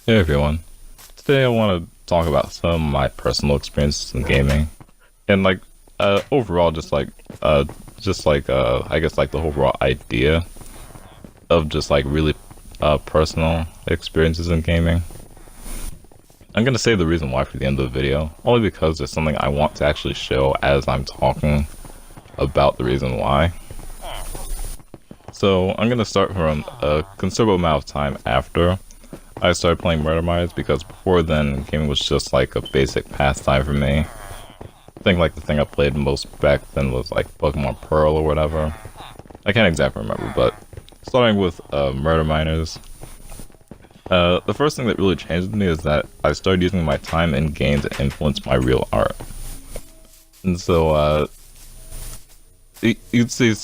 Hey everyone. Today I want to talk about some of my personal experiences in gaming and overall I guess like the overall idea of just like really personal experiences in gaming. I'm gonna save the reason why for the end of the video, only because there's something I want to actually show as I'm talking about the reason why. So I'm gonna start from a considerable amount of time after I started playing Murder Myers, because before then, gaming was just like a basic pastime for me. I think like the thing I played most back then was like Pokemon Pearl or whatever. I can't exactly remember, but starting with Murder Miners, the first thing that really changed me is that I started using my time in game to influence my real art. And so you'd see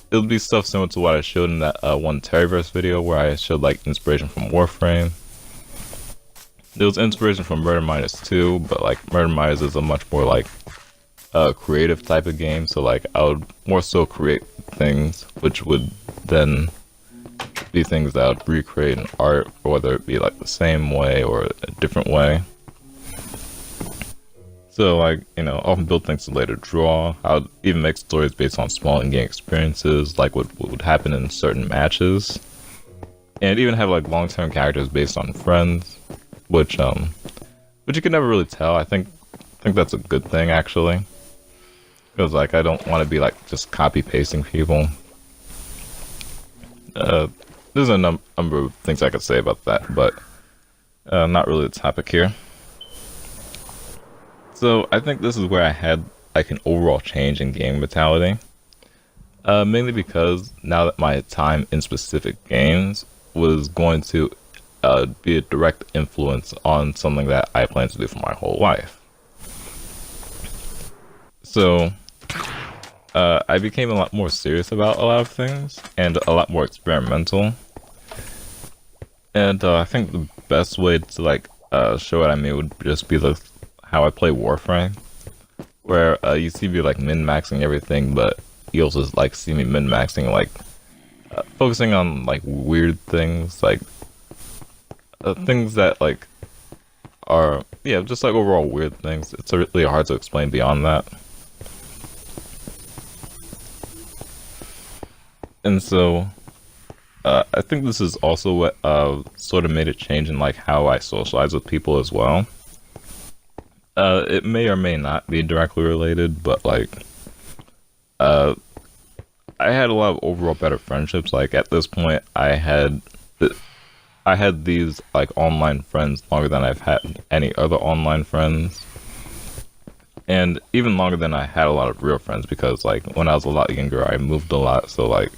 it'll be stuff similar to what I showed in that one Terryverse video where I showed like inspiration from Warframe. There was inspiration from Murder Miners too, but like Murder Miners is a much more like creative type of game, so like I would more so create things which would then be things that I would recreate in art, whether it be like the same way or a different way. So like, often build things to later draw. I would even make stories based on small in-game experiences, like what would happen in certain matches. And even have like long-term characters based on friends, which you can never really tell. I think that's a good thing actually, because like I don't want to be like just copy pasting people. There's a number of things I could say about that, but not really the topic here. So I think this is where I had like an overall change in gaming mentality, mainly because now that my time in specific games was going to be a direct influence on something that I plan to do for my whole life. So I became a lot more serious about a lot of things and a lot more experimental. And I think the best way to like show what I mean would just be how I play Warframe, where you see me like min-maxing everything, but you also like see me min-maxing like focusing on like weird things, like things that like are just like overall weird things. It's really hard to explain beyond that. And so I think this is also what sort of made a change in like how I socialize with people as well. It may or may not be directly related, but like I had a lot of overall better friendships. Like at this point I had these like online friends longer than I've had any other online friends, and even longer than I had a lot of real friends, because like when I was a lot younger I moved a lot, so like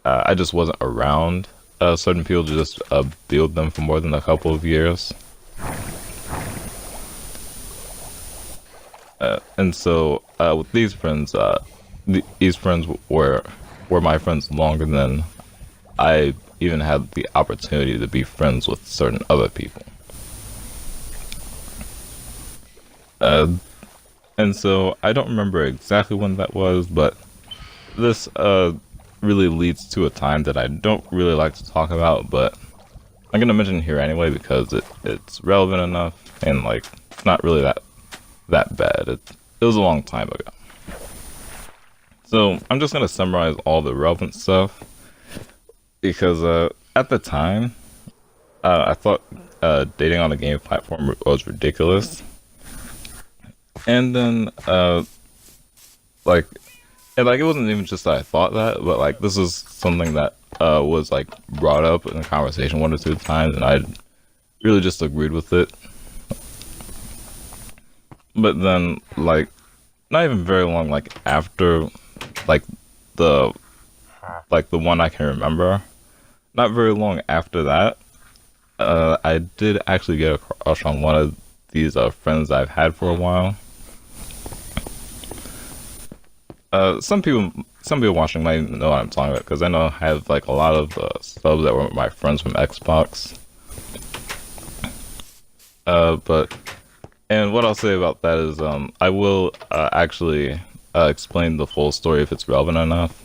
I just wasn't around certain people to just be with them for more than a couple of years. And so with these friends, these friends were my friends longer than I even had the opportunity to be friends with certain other people. And so I don't remember exactly when that was, but this really leads to a time that I don't really like to talk about, but I'm gonna mention it here anyway because it's relevant enough and like not really that bad. It was a long time ago. So I'm just gonna summarize all the relevant stuff, because at the time I thought dating on a game platform was ridiculous. And then like it wasn't even just that I thought that, but like this is something that was like brought up in a conversation one or two times, and I really just agreed with it. But then like not even very long like after like the one I can remember, not very long after that, I did actually get a crush on one of these friends I've had for a while. Some people watching might know what I'm talking about, because I know I have like a lot of subs that were my friends from Xbox. And what I'll say about that is I will actually explain the full story if it's relevant enough.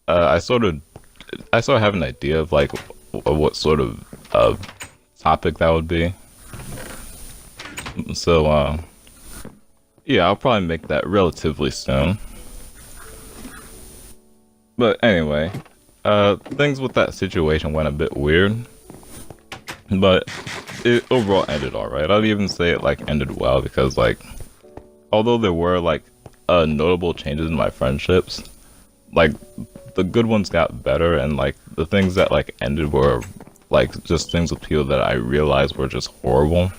I sort of have an idea of like what sort of topic that would be. So, yeah, I'll probably make that relatively soon. But anyway, things with that situation went a bit weird. But it overall ended alright. I'd even say it, like, ended well because, like, although there were, like, notable changes in my friendships, like, the good ones got better, and, like, the things that, like, ended were, like, just things with people that I realized were just horrible.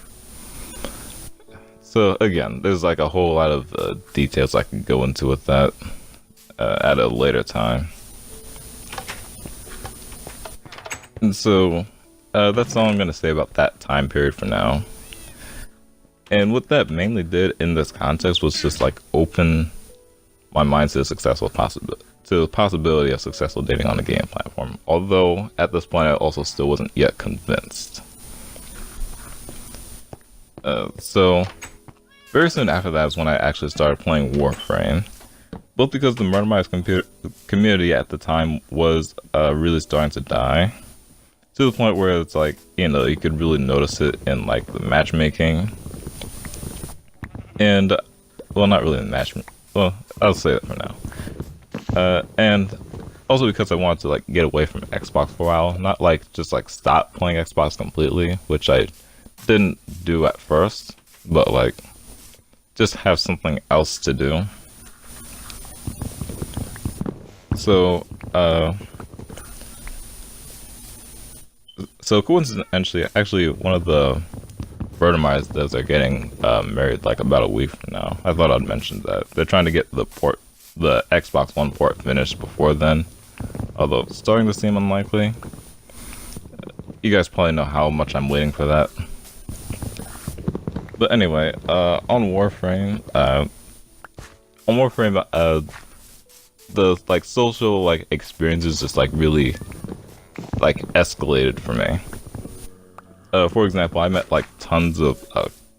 So, again, there's, like, a whole lot of details I can go into with that at a later time. And so, that's all I'm going to say about that time period for now. And what that mainly did in this context was just, like, open my mind to the possibility of successful dating on a game platform. Although, at this point, I also still wasn't yet convinced. So, very soon after that is when I actually started playing Warframe. Both because the murderized community at the time was really starting to die. To the point where it's like, you know, you could really notice it in, like, the matchmaking. And, well, not really the matchmaking. Well, I'll say that for now. And also because I wanted to, like, get away from Xbox for a while. Not, like, just, like, stop playing Xbox completely, which I didn't do at first. But, like, just have something else to do. So, coincidentally, actually, one of the Vertimized devs are getting married like about a week from now. I thought I'd mention that. They're trying to get the Xbox One port finished before then, although it's starting to seem unlikely. You guys probably know how much I'm waiting for that. But anyway, on Warframe, the, like, social, like, experiences just, like, really, like, escalated for me. For example, I met, like, tons of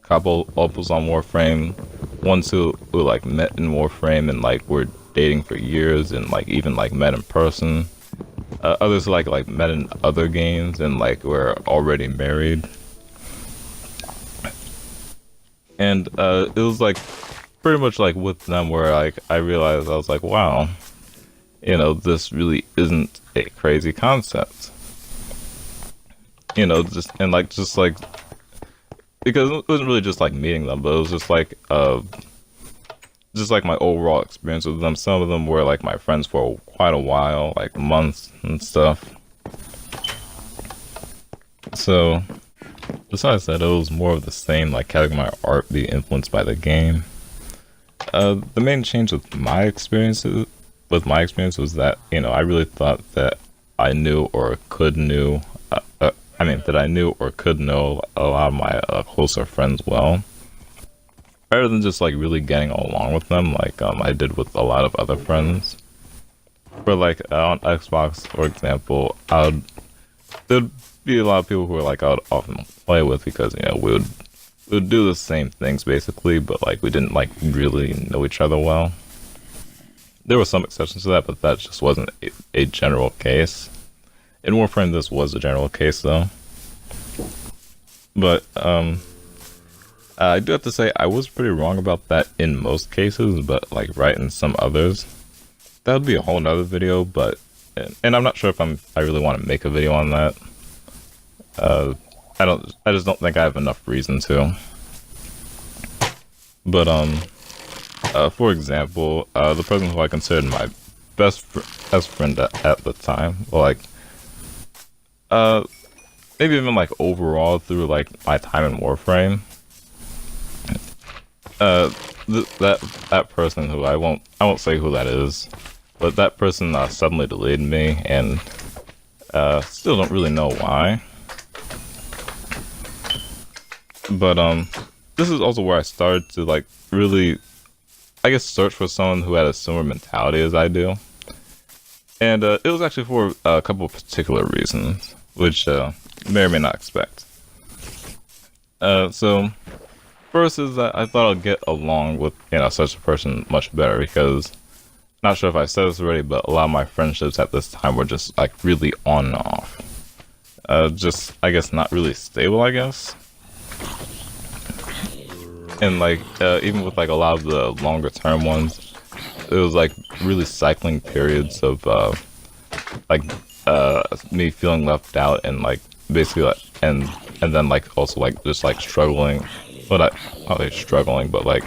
couples on Warframe, ones who like met in Warframe and, like, were dating for years and, like, even, like, met in person. Others like met in other games and, like, were already married. And it was, like, pretty much, like, with them where, like, I realized I was like, wow, you know, this really isn't a crazy concept. You know, just like because it wasn't really just like meeting them, but it was just like my overall experience with them. Some of them were like my friends for quite a while, like months and stuff. So besides that, it was more of the same, like having my art be influenced by the game. The main change with my experience was that, you know, I really thought that I knew or could know a lot of my closer friends well, rather than just, like, really getting along with them like I did with a lot of other friends. For, like, on Xbox, for example, there'd be a lot of people who were, like, I would often play with because, you know, we would do the same things basically, but, like, we didn't, like, really know each other well. There were some exceptions to that, but that just wasn't a general case. In Warframe, this was a general case, though. But, I do have to say, I was pretty wrong about that in most cases, but, like, right in some others. That would be a whole nother video, but... And I'm not sure if I really want to make a video on that. I just don't think I have enough reason to. But, for example, the person who I considered my best friend at the time, like... maybe even, like, overall through, like, my time in Warframe. That person who I won't say who that is, but that person suddenly deleted me, and still don't really know why. But this is also where I started to, like, really, I guess, search for someone who had a similar mentality as I do. And it was actually for a couple of particular reasons, which you may or may not expect. So, first is that I thought I'd get along with, you know, such a person much better because, not sure if I said this already, but a lot of my friendships at this time were just, like, really on and off. just I guess not really stable, I guess. And like even with like a lot of the longer term ones, it was like really cycling periods of like me feeling left out and like basically like and then like also like just like struggling, but not like struggling, but like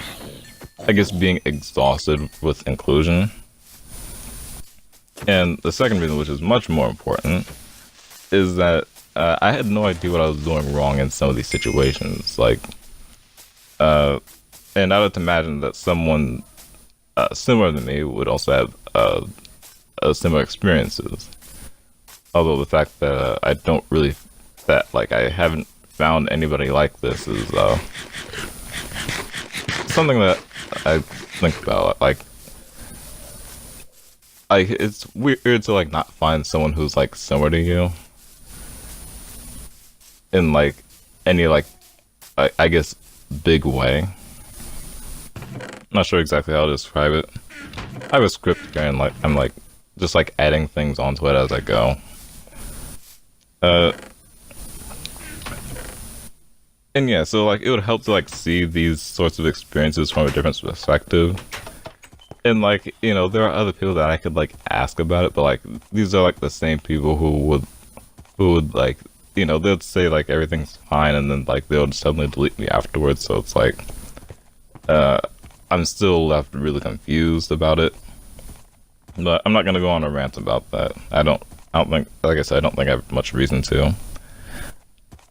I guess being exhausted with inclusion. And the second reason, which is much more important, is that I had no idea what I was doing wrong in some of these situations. Like, and I would imagine that someone similar to me would also have similar experiences. Although the fact that I don't really, that like I haven't found anybody like this is something that I think about. Like it's weird to like not find someone who's like similar to you in like any like I guess big way. Not sure exactly how to describe it. I have a script here and like I'm like just like adding things onto it as I go. Uh, and yeah, so like it would help to like see these sorts of experiences from a different perspective. And like, you know, there are other people that I could like ask about it, but like these are like the same people who would like, you know, they'd say like everything's fine and then like they'll suddenly delete me afterwards, so it's like I'm still left really confused about it. But I'm not gonna go on a rant about that. I don't think, like I said, I don't think I have much reason to.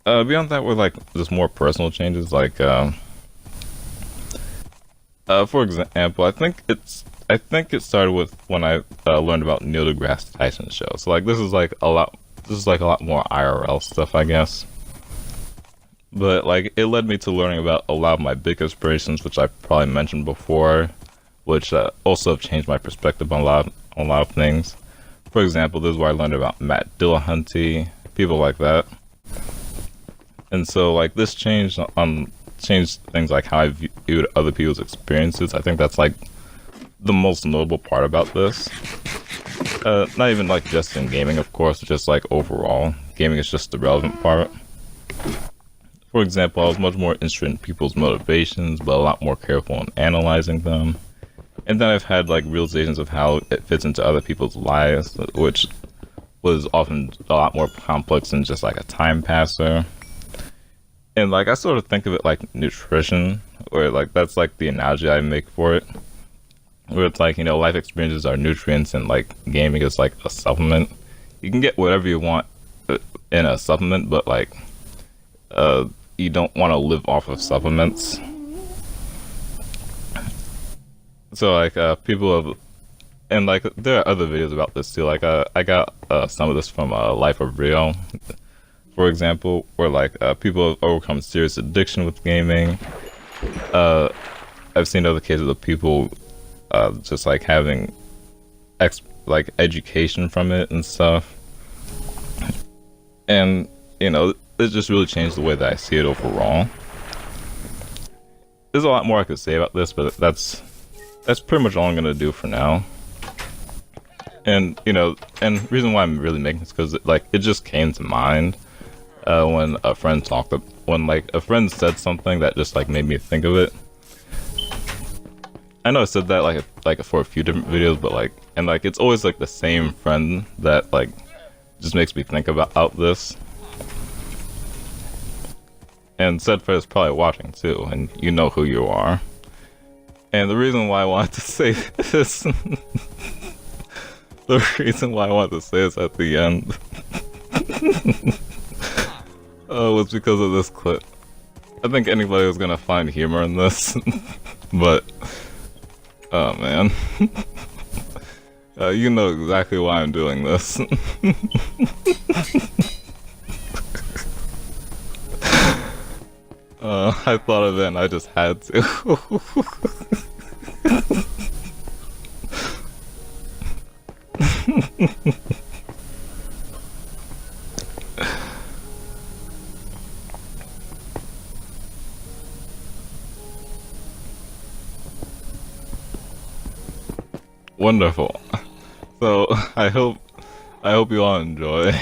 Beyond that, were like just more personal changes, like for example, I think it started with when I learned about Neil deGrasse Tyson's show. So like this is like a lot more IRL stuff, I guess. But like it led me to learning about a lot of my big inspirations, which I probably mentioned before, which also have changed my perspective on a lot of things. For example, this is where I learned about Matt Dillahunty, people like that. And so like this changed things like how I viewed other people's experiences. I think that's like the most notable part about this. Not even like just in gaming, of course, just like overall. Gaming is just the relevant part. For example, I was much more interested in people's motivations, but a lot more careful in analyzing them. And then I've had like realizations of how it fits into other people's lives, which was often a lot more complex than just like a time passer. And like I sort of think of it like nutrition, or like that's like the analogy I make for it. Where it's like, you know, life experiences are nutrients and like gaming is like a supplement. You can get whatever you want in a supplement, but like you don't want to live off of supplements. So like people have, and like there are other videos about this too. Like I got some of this from Life of Rio, for example, where like people have overcome serious addiction with gaming. I've seen other cases of people just like having like education from it and stuff, and you know it just really changed the way that I see it overall. There's a lot more I could say about this, but that's pretty much all I'm gonna do for now. And you know, and the reason why I'm really making this because like it just came to mind when a friend when like a friend said something that just like made me think of it. I know I said that like for a few different videos, but like and like it's always like the same friend that like just makes me think about this. And said friend is probably watching too, and you know who you are. And the reason why I wanted to say this, the reason why I wanted to say this at the end, was because of this clip. I think anybody was gonna find humor in this, but oh man, you know exactly why I'm doing this. I thought of it and I just had to. Wonderful. So I hope you all enjoy.